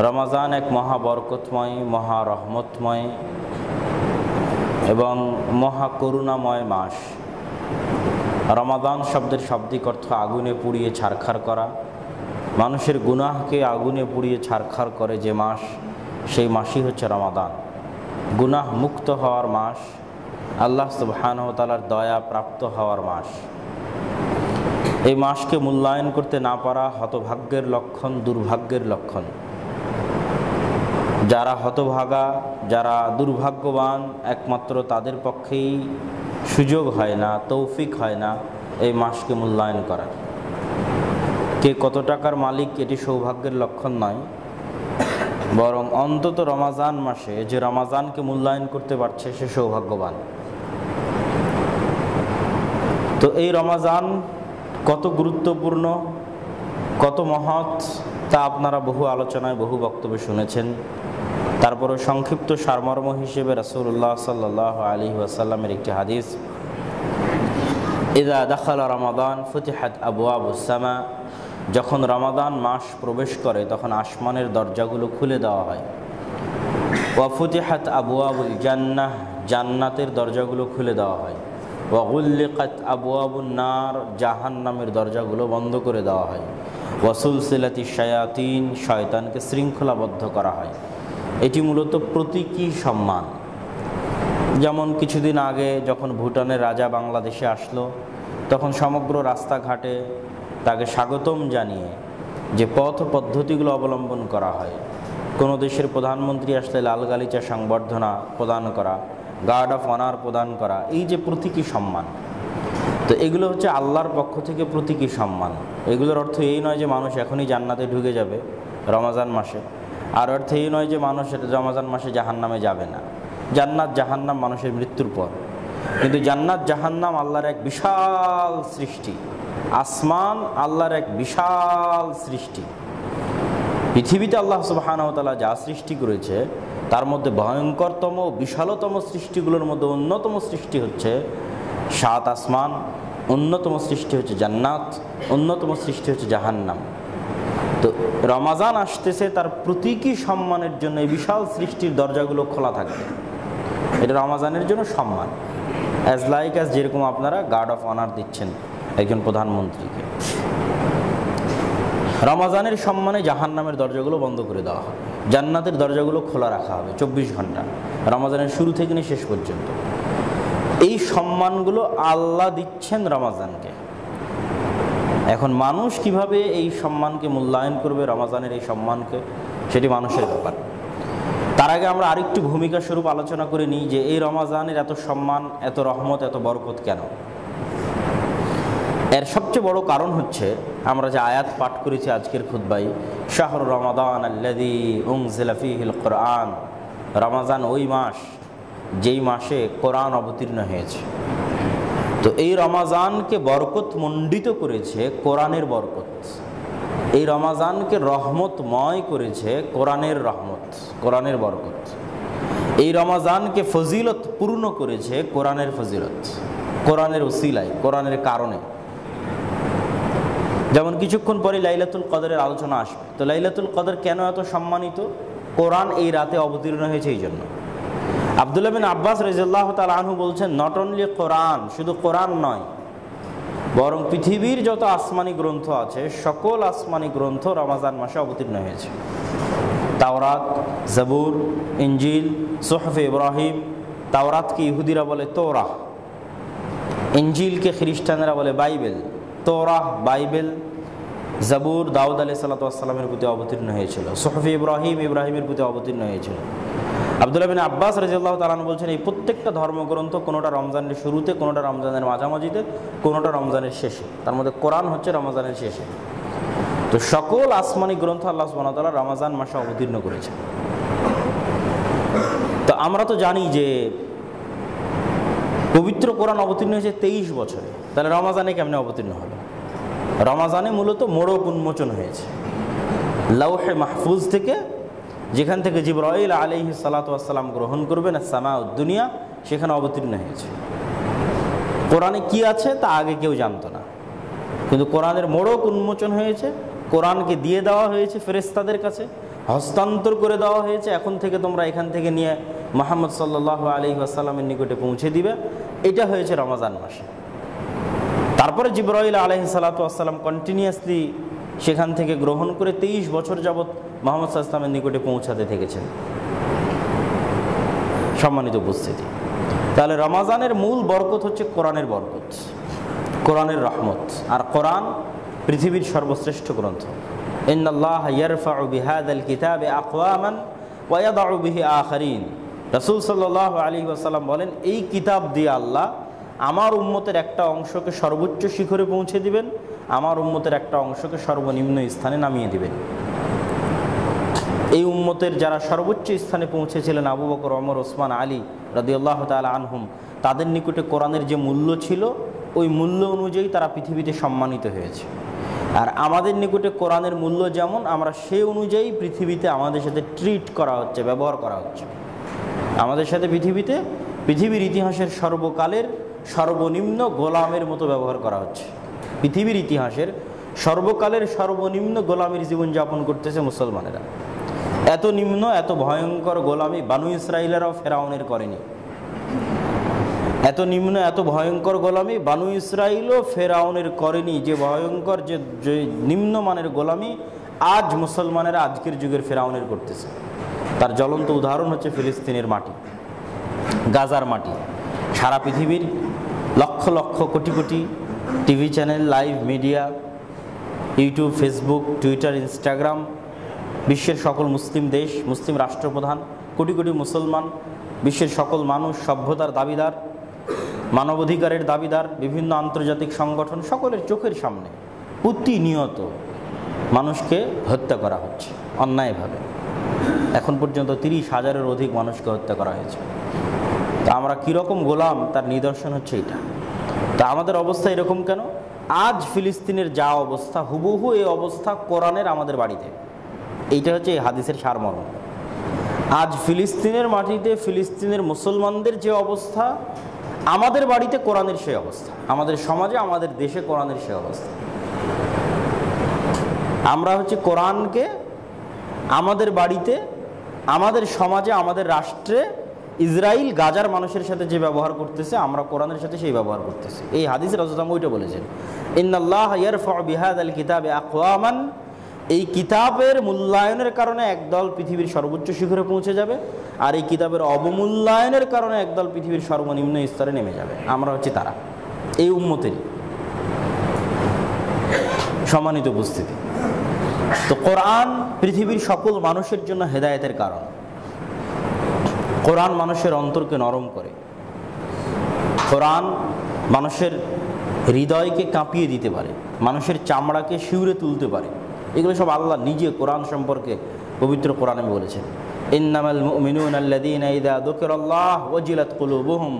রমাজান এক মহা বরকতময়, মহা রহমতময় এবং মহা করুণাময় মাস। রমাদান শব্দের শাব্দিক অর্থ আগুনে পুড়িয়ে ছারখার করা। মানুষের গুনাহকে আগুনে পুড়িয়ে ছারখার করে যে মাস, সেই মাসই হচ্ছে রমাদান। গুনাহ মুক্ত হওয়ার মাস, আল্লাহ সুবহানাহু ওয়া তাআলার দয়া প্রাপ্ত হওয়ার মাস। এই মাসকে মূল্যায়ন করতে না পারা হতভাগ্যের লক্ষণ, দুর্ভাগ্যের লক্ষণ। যারা হতভাগা, যারা দুর্ভাগ্যবান, একমাত্র তাদের পক্ষেই সুযোগ হয় না, তৌফিক হয় না এই মাসকে মূল্যায়ন করার। কে কত টাকার মালিক এটি সৌভাগ্যের লক্ষণ নয়, বরং অন্তত রমাজান মাসে যে রমাজানকে মূল্যায়ন করতে পারছে সে সৌভাগ্যবান। তো এই রমাজান কত গুরুত্বপূর্ণ, কত মহৎ তা আপনারা বহু আলোচনায়, বহু বক্তব্যে শুনেছেন। তারপরে সংক্ষিপ্ত সারমর্ম হিসেবে রাসূলুল্লাহ সাল্লাল্লাহু আলাইহি ওয়াসাল্লামের একটি হাদিস, ইযা দাখালা রমাদান ফুতিহাত আবওয়াবুস সামা, যখন রমাদান মাস প্রবেশ করে তখন আসমানের দরজাগুলো খুলে দেওয়া হয়। ওয়া ফুতিহাত আবওয়াবুল জান্নাহ, জান্নাতের দরজাগুলো খুলে দেওয়া হয়। ওয়া গুল্লিকাত আবওয়াবুন নার, জাহান্নামের দরজাগুলো বন্ধ করে দেওয়া হয়। ওয়া সুলসিলাতিশ শায়াতিন, শয়তানকে শৃঙ্খলাবদ্ধ করা হয়। এটি মূলত প্রতীকী সম্মান। যেমন কিছুদিন আগে যখন ভুটানের রাজা বাংলাদেশে আসলো, তখন সমগ্র রাস্তাঘাটে তাকে স্বাগতম জানিয়ে যে পথ পদ্ধতিগুলো অবলম্বন করা হয়, কোনো দেশের প্রধানমন্ত্রী আসলে লাল গালিচা সংবর্ধনা প্রদান করা, গার্ড অফ অনার প্রদান করা, এই যে প্রতীকী সম্মান, তো এগুলো হচ্ছে আল্লাহর পক্ষ থেকে প্রতীকী সম্মান। এগুলোর অর্থ এই নয় যে মানুষ এখনই জান্নাতে ঢুকে যাবে রমাজান মাসে, আর অর্থ এই নয় যে মানুষ রমাজান মাসে জাহান্নামে যাবে না। জান্নাত জাহান্নাম মানুষের মৃত্যুর পর, কিন্তু জান্নাত জাহান্নাম আল্লাহর এক বিশাল সৃষ্টি। আসমান আল্লাহর এক বিশাল সৃষ্টি। পৃথিবীতে আল্লাহ সুবহানাহু ওয়া তাআলা যা সৃষ্টি করেছে তার মধ্যে ভয়ঙ্করতম, বিশালতম সৃষ্টিগুলোর মধ্যে অন্যতম সৃষ্টি হচ্ছে 7 আসমান, অন্যতম সৃষ্টি হচ্ছে জান্নাত, অন্যতম সৃষ্টি হচ্ছে জাহান্নাম। তো রমাজান আসতেছে তার প্রতীকী সম্মানের জন্য এই বিশাল সৃষ্টির দরজাগুলো খোলা থাকবে। এটা রমাজানের জন্য সম্মান, অ্যাজ লাইক অ্যাজ যেরকম আপনারা গার্ড অফ অনার দিচ্ছেন একজন প্রধানমন্ত্রীকে। রমাজানের সম্মানে জাহান্নামের দরজাগুলো বন্ধ করে দেওয়া হবে, জান্নাতের দরজাগুলো খোলা রাখা হবে 24 ঘন্টা, রমাজানের শুরু থেকে নিয়ে শেষ পর্যন্ত। এই সম্মানগুলো আল্লাহ দিচ্ছেন রমাজানকে। এখন মানুষ কিভাবে এই সম্মানকে মূল্যায়ন করবে, রমাজানের এই সম্মানকে, সেটি মানুষের ব্যাপার। তার আগে আমরা আরেকটু ভূমিকা স্বরূপ আলোচনা করে নিই যে এই রমাজানের এত সম্মান, এত রহমত, এত বরকত কেন। এর সবচেয়ে বড় কারণ হচ্ছে আমরা যে আয়াত পাঠ করেছি আজকের খুতবায়, শাহরু রমাদান আল্লাযী উনজিলা ফীহিল কুরআন, রমাজান ওই মাস যেই মাসে কোরআন অবতীর্ণ হয়েছে। তো এই রমাজানকে বরকত মণ্ডিত করেছে কোরআনের বরকত, এই রমাজানকে রহমতময় করেছে কোরআনের রহমত, কোরআনের বরকত। এই রমাজানকে ফজিলত পূর্ণ করেছে কোরআনের ফজিলত, কোরআনের উসিলায়, কোরআনের কারণে। যেমন কিছুক্ষণ পরে লাইলাতুল কদরের আলোচনা আসবে। তো লাইলাতুল কদর কেন এত সম্মানিত? কোরআন এই রাতে অবতীর্ণ হয়েছে এই জন্য। আব্দুল্লাহ বিন আব্বাস রাদিয়াল্লাহু তাআলা আনহু বলছেন, নট অনলি কোরআন, শুধু কোরআন নয়, বরং পৃথিবীর যত আসমানি গ্রন্থ আছে সকল আসমানি গ্রন্থ রমাজান মাসে অবতীর্ণ হয়েছে। তাওরাত, জাবুর, ইনজিল, সুহফে ইব্রাহিম। তাওরাতকে ইহুদিরা বলে তোরাহ, ইনজিলকে খ্রিস্টানরা বলে বাইবেল। তোরাহ, বাইবেল, জাবুর দাউদ আলাইহিস সালাতু ওয়াস সালামের প্রতি অবতীর্ণ হয়েছিল, সুহফে ইব্রাহিম ইব্রাহিমের প্রতি অবতীর্ণ হয়েছিল। আব্দুল্লাহ বিন আব্বাস রাদিয়াল্লাহু তাআলা বলছেন, এই প্রত্যেকটা ধর্মগ্রন্থ কোনোটা রমজানের শুরুতে, কোনোটা রমজানের মাঝামাঝিতে, কোনোটা রমজানের শেষে। তার মধ্যে কোরআন হচ্ছে রমজানের শেষে। তো সকল আসমানি গ্রন্থ আল্লাহ সুবহানাহু ওয়া তাআলা রমজান মাসে অবতীর্ণ করেছে। তো আমরা তো জানি যে পবিত্র কোরআন অবতীর্ণ হয়েছে 23 বছরে, তাহলে রমজানে কেমনে অবতীর্ণ হলো? রমজানে মূলত মোড়ক উন্মোচন হয়েছে লাউহে মাহফুজ থেকে, যেখান থেকে জিবরাইল আলাইহিস সালাতু ওয়াস সালাম গ্রহণ করবেন সামাউদ দুনিয়া, সেখানে অবতীর্ণ হয়েছে। কোরআনে কি আছে তা আগে কেউ জানতো না, কিন্তু কোরআনের মোড়ক উন্মোচন হয়েছে কোরআনকে দিয়ে দেওয়া হয়েছে ফেরেশতাদের কাছে, হস্তান্তর করে দেওয়া হয়েছে, এখন থেকে তোমরা এখান থেকে নিয়ে মুহাম্মদ সাল্লাল্লাহু আলাইহি ওয়াসাল্লামের নিকটে পৌঁছে দিবে। এটা হয়েছে রমজান মাসে। তারপরে জিবরাইল আলাইহিস সালাতু ওয়াসসালাম কন্টিনিউয়াসলি সেখান থেকে গ্রহণ করে 23 বছর যাবৎ মুহাম্মদ সাল্লাল্লাহু আলাইহি ওয়াসাল্লামের নিকটে পৌঁছাতে থেকেছেন। সম্মানিত উপস্থিতি, তাহলে রমজানের মূল বরকত হচ্ছে কোরআনের বরকত, কোরআনের রহমত। আর কোরআন পৃথিবীর সর্বশ্রেষ্ঠ গ্রন্থ। ইন্নাল্লাহা ইয়ারফাউ বিহাযাল কিতাবি আকওয়ামান ওয়া ইয়াদউ বিহি আখারিন। রাসূল সাল্লাল্লাহু আলাইহি ওয়াসাল্লাম বলেন, এই কিতাব দিয়ে আল্লাহ আমার উম্মতের একটা অংশকে সর্বোচ্চ শিখরে পৌঁছে দিবেন, আমার উম্মতের একটা অংশকে সর্বনিম্ন স্থানে নামিয়ে দিবেন। এই উম্মতের যারা সর্বোচ্চ স্থানে পৌঁছেছিলেন, আবু বকর, ওমর, ওসমান, আলী রাদিয়াল্লাহু তাআলা আনহুম, তাদের নিকটে কোরআনের যে মূল্য ছিল ওই মূল্য অনুযায়ী তারা পৃথিবীতে সম্মানিত হয়েছে। আর আমাদের নিকটে কোরআনের মূল্য যেমন, আমরা সেই অনুযায়ী পৃথিবীতে আমাদের সাথে ট্রিট করা হচ্ছে, ব্যবহার করা হচ্ছে। আমাদের সাথে পৃথিবীর ইতিহাসের সর্বকালের সর্বনিম্ন গোলামের মতো ব্যবহার করা হচ্ছে। পৃথিবীর ইতিহাসের সর্বকালের সর্বনিম্ন গোলামের জীবনযাপন করতেছে মুসলমানেরা। এত নিম্ন, এত ভয়ঙ্কর গোলামি বানু ইসরাইলেরাও ফেরাউনের করেনি। এত নিম্ন, এত ভয়ঙ্কর গোলামি বানু ইসরাইলও ফেরাউনের করেনি। যে ভয়ঙ্কর, যে নিম্নমানের গোলামি আজ মুসলমানেরা আজকের যুগের ফেরাউনের করতেছে। তার জ্বলন্ত উদাহরণ হচ্ছে ফিলিস্তিনের মাটি, গাজার মাটি। সারা পৃথিবীর lakh lakh crore crore TV channel, live media, YouTube, Facebook, Twitter, Instagram, বিশ্বের সকল মুসলিম দেশ, মুসলিম রাষ্ট্রপ্রধান, কোটি কোটি মুসলমান, বিশ্বের সকল মানুষ, সভ্যতার দাবিদার, মানবাধিকারের দাবিদার, বিভিন্ন আন্তর্জাতিক সংগঠন, সকলের চোখের সামনে প্রতিনিয়ত মানুষকে হত্যা করা হচ্ছে অন্যায়ভাবে। এখন পর্যন্ত 30,000-এর অধিক মানুষকে হত্যা করা হয়েছে। তা আমরা কীরকম গোলাম তার নিদর্শন হচ্ছে এটা। তা আমাদের অবস্থা এরকম কেন? আজ ফিলিস্তিনের যা অবস্থা, হুবহু এই অবস্থা কোরআনের আমাদের বাড়িতে। এইটা হচ্ছে এই হাদিসের সারমর্ম। আজ ফিলিস্তিনের মাটিতে ফিলিস্তিনের মুসলমানদের যে অবস্থা, আমাদের বাড়িতে কোরআনের সেই অবস্থা, আমাদের সমাজে, আমাদের দেশে কোরআনের সেই অবস্থা। আমরা হচ্ছে কোরআনকে আমাদের বাড়িতে, আমাদের সমাজে, আমাদের রাষ্ট্রে ইসরাইল গাজার মানুষের সাথে যে ব্যবহার করতেছে, আমরা কোরআনের সাথে সেই ব্যবহার করতেছি। এই হাদিস রাসূলুল্লাহ ওইটা বলেছেন, ইন্নাল্লাহা ইয়ারফাউ বিহাযাল কিতাবি আকওয়ামান। এই কিতাবের মূল্যায়নের কারণে একদল পৃথিবীর সর্বোচ্চ শিখরে পৌঁছে যাবে, আর এই কিতাবের অবমূল্যায়নের কারণে একদল পৃথিবীর সর্বনিম্ন স্তরে নেমে যাবে। আমরা হচ্ছে তারা, এই উম্মতেরই। সম্মানিত উপস্থিতি, তো কোরআন পৃথিবীর সকল মানুষের জন্য হেদায়েতের কারণ। কোরআন মানুষের অন্তরকে নরম করে, কোরআন মানুষের হৃদয়কে কাঁপিয়ে দিতে পারে, মানুষের চামড়াকে শিউরে তুলতে পারে। এগুলো সব আল্লাহ নিজে কোরআন সম্পর্কে পবিত্র কোরআনে বলেছেন, ইন্নামাল মুমিনুনা আল্লাযীনা ইযা যুকিরাল্লাহু ওয়াজিলাত কুলুবুহুম